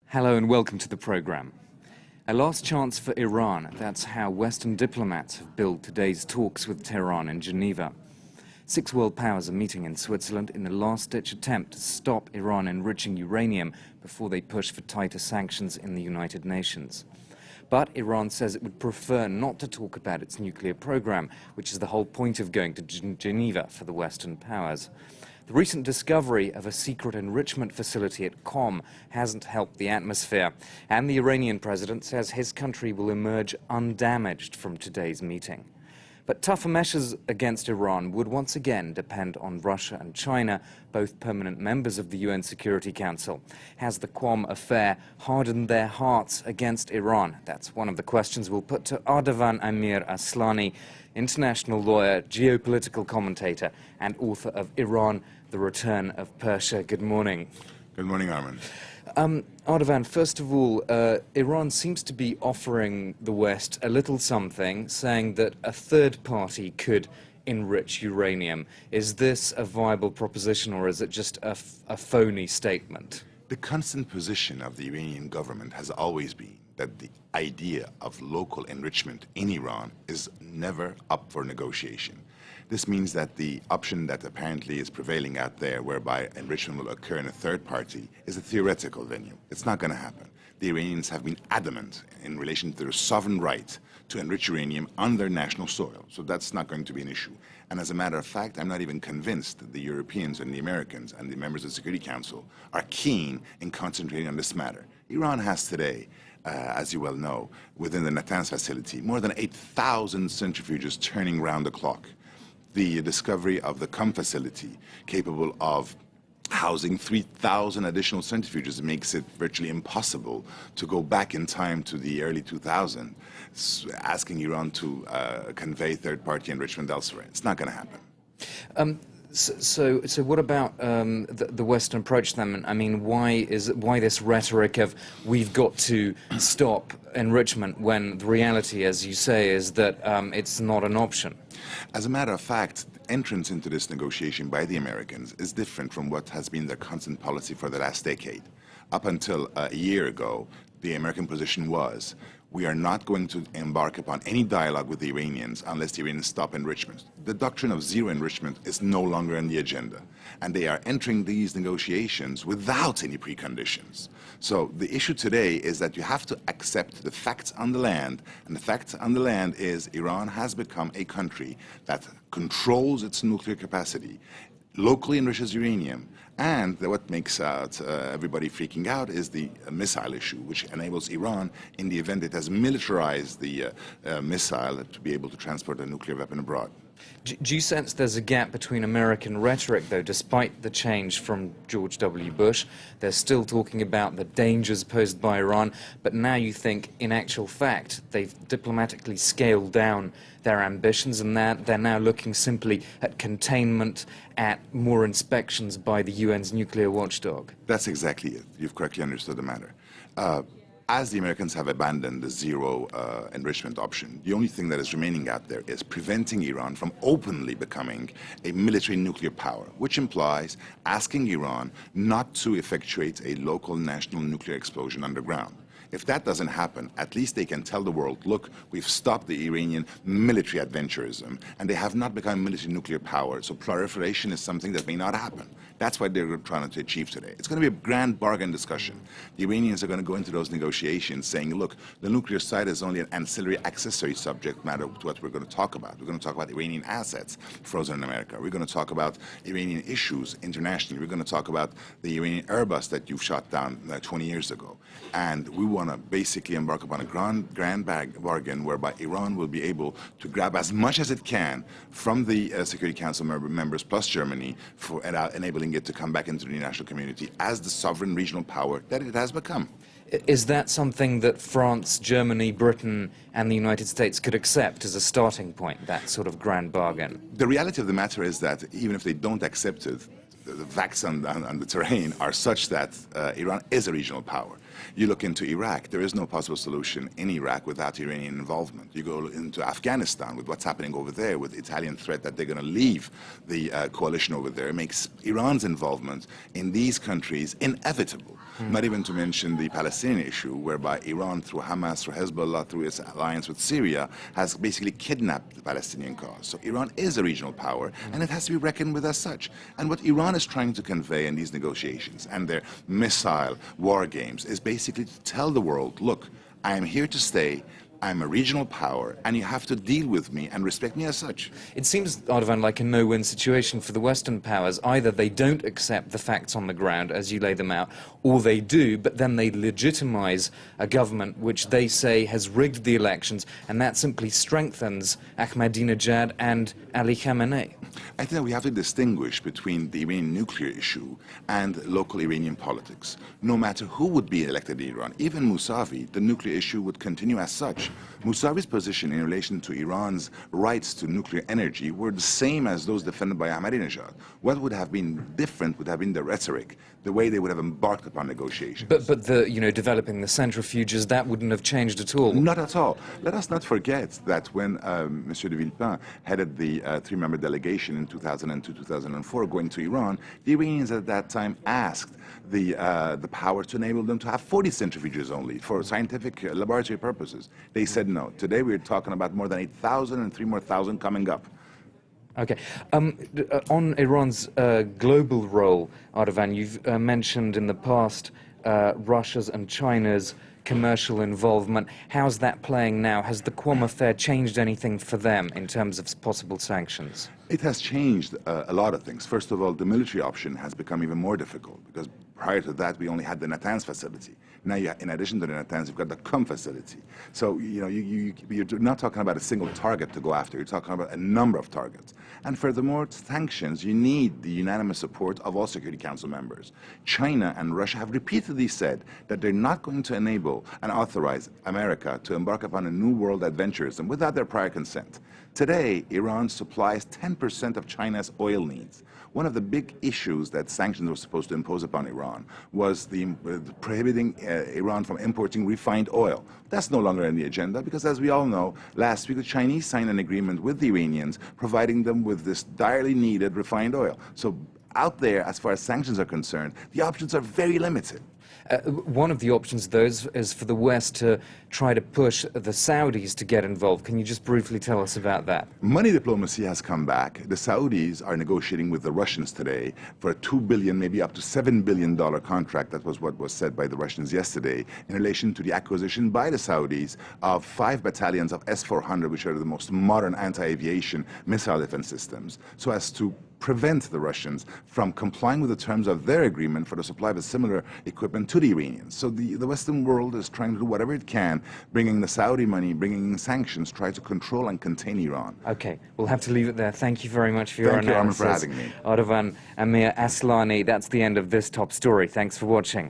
Hello and welcome to the programme. A last chance for Iran, that's how Western diplomats have billed today's talks with Tehran in Geneva. 6 world powers are meeting in Switzerland in a last-ditch attempt to stop Iran enriching uranium before they push for tighter sanctions in the United Nations. But Iran says it would prefer not to talk about its nuclear program, which is the whole point of going to Geneva for the Western powers. The recent discovery of a secret enrichment facility at Qom hasn't helped the atmosphere, and the Iranian president says his country will emerge undamaged from today's meeting. But tougher measures against Iran would once again depend on Russia and China, both permanent members of the UN Security Council. Has the Qom affair hardened their hearts against Iran? That's one of the questions we'll put to Ardavan Amir Aslani, international lawyer, geopolitical commentator, and author of Iran, The Return of Persia. Good morning. Good morning, Armin. Ardavan, first of all, Iran seems to be offering the West a little something, saying that a third party could enrich uranium. Is this a viable proposition, or is it just a phony statement? The constant position of the Iranian government has always been that the idea of local enrichment in Iran is never up for negotiation. This means that the option that apparently is prevailing out there, whereby enrichment will occur in a third party, is a theoretical venue. It's not going to happen. The Iranians have been adamant in relation to their sovereign right to enrich uranium on their national soil, so that's not going to be an issue. And as a matter of fact, I'm not even convinced that the Europeans and the Americans and the members of the Security Council are keen in concentrating on this matter. Iran has today, as you well know, within the Natanz facility, more than 8,000 centrifuges turning round the clock. The discovery of the Qom facility, capable of housing 3,000 additional centrifuges, makes it virtually impossible to go back in time to the early 2000s, asking Iran to convey third-party enrichment elsewhere. It's not going to happen. So what about the Western approach then? I mean, why this rhetoric of we've got to stop enrichment when the reality, as you say, is that it's not an option? As a matter of fact, entrance into this negotiation by the Americans is different from what has been their constant policy for the last decade. Up until a year ago, the American position was, we are not going to embark upon any dialogue with the Iranians unless the Iranians stop enrichment. The doctrine of zero enrichment is no longer on the agenda, and they are entering these negotiations without any preconditions. So the issue today is that you have to accept the facts on the land, and the facts on the land is Iran has become a country that controls its nuclear capacity, locally enriches uranium, and what makes everybody freaking out is the missile issue, which enables Iran, in the event it has militarized the missile, to be able to transport a nuclear weapon abroad. Do you sense there's a gap between American rhetoric, though, despite the change from George W. Bush? They're still talking about the dangers posed by Iran, but now you think, in actual fact, they've diplomatically scaled down their ambitions, and they're now looking simply at containment, at more inspections by the UN's nuclear watchdog? That's exactly it. You've correctly understood the matter. As the Americans have abandoned the zero enrichment option, the only thing that is remaining out there is preventing Iran from openly becoming a military nuclear power, which implies asking Iran not to effectuate a local national nuclear explosion underground. If that doesn't happen, at least they can tell the world, look, we've stopped the Iranian military adventurism, and they have not become a military nuclear power, so proliferation is something that may not happen. That's what they're trying to achieve today. It's going to be a grand bargain discussion. The Iranians are going to go into those negotiations saying, look, the nuclear side is only an ancillary, accessory subject matter to what we're going to talk about. We're going to talk about Iranian assets frozen in America. We're going to talk about Iranian issues internationally. We're going to talk about the Iranian Airbus that you've shot down 20 years ago. And we want to basically embark upon a grand bargain whereby Iran will be able to grab as much as it can from the Security Council members plus Germany for enabling it to come back into the international community as the sovereign regional power that it has become. Is that something that France, Germany, Britain and the United States could accept as a starting point, that sort of grand bargain? The reality of the matter is that even if they don't accept it, the facts on the terrain are such that Iran is a regional power. You look into Iraq, there is no possible solution in Iraq without Iranian involvement. You go into Afghanistan with what's happening over there, with the Italian threat that they're going to leave the coalition over there. It makes Iran's involvement in these countries inevitable. Not even to mention the Palestinian issue, whereby Iran, through Hamas, through Hezbollah, through its alliance with Syria, has basically kidnapped the Palestinian cause. So Iran is a regional power, and it has to be reckoned with as such. And what Iran is trying to convey in these negotiations and their missile war games is basically to tell the world, look, I am here to stay. I'm a regional power, and you have to deal with me and respect me as such. It seems, Erdogan, like a no-win situation for the Western powers. Either they don't accept the facts on the ground as you lay them out, or they do, but then they legitimize a government which they say has rigged the elections, and that simply strengthens Ahmadinejad and Ali Khamenei. I think we have to distinguish between the Iranian nuclear issue and local Iranian politics. No matter who would be elected in Iran, even Mousavi, the nuclear issue would continue as such. Mousavi's position in relation to Iran's rights to nuclear energy were the same as those defended by Ahmadinejad. What would have been different would have been the rhetoric, the way they would have embarked upon negotiations. But the, developing the centrifuges, that wouldn't have changed at all. Not at all. Let us not forget that when Monsieur de Villepin headed the three-member delegation in 2002-2004 going to Iran, the Iranians at that time asked the power to enable them to have 40 centrifuges only for scientific laboratory purposes. They said no. Today we're talking about more than 8,000 and 3,000 more coming up. Okay. On Iran's global role, Erdogan, you've mentioned in the past Russia's and China's commercial involvement. How's that playing now? Has the Qom affair changed anything for them in terms of possible sanctions? It has changed a lot of things. First of all, the military option has become even more difficult because prior to that, we only had the Natanz facility. Now, in addition to the Natanz, you've got the Qom facility. So, you're not talking about a single target to go after. You're talking about a number of targets. And furthermore, sanctions, you need the unanimous support of all Security Council members. China and Russia have repeatedly said that they're not going to enable and authorize America to embark upon a new world adventurism without their prior consent. Today, Iran supplies 10% of China's oil needs. One of the big issues that sanctions were supposed to impose upon Iran was the prohibiting Iran from importing refined oil. That's no longer on the agenda because, as we all know, last week the Chinese signed an agreement with the Iranians providing them with this direly needed refined oil. So out there, as far as sanctions are concerned, the options are very limited. One of the options, though, is for the West to try to push the Saudis to get involved. Can you just briefly tell us about that? Money diplomacy has come back. The Saudis are negotiating with the Russians today for a $2 billion, maybe up to $7 billion contract. That was what was said by the Russians yesterday in relation to the acquisition by the Saudis of 5 battalions of S-400, which are the most modern anti-aviation missile defense systems, so as to prevent the Russians from complying with the terms of their agreement for the supply of a similar equipment to the Iranians. So the Western world is trying to do whatever it can, bringing the Saudi money, bringing in sanctions, try to control and contain Iran. Okay, we'll have to leave it there. Thank you very much for your analysis. Thank you, Armin, for having me. Erdogan Amir Aslani, that's the end of this top story. Thanks for watching.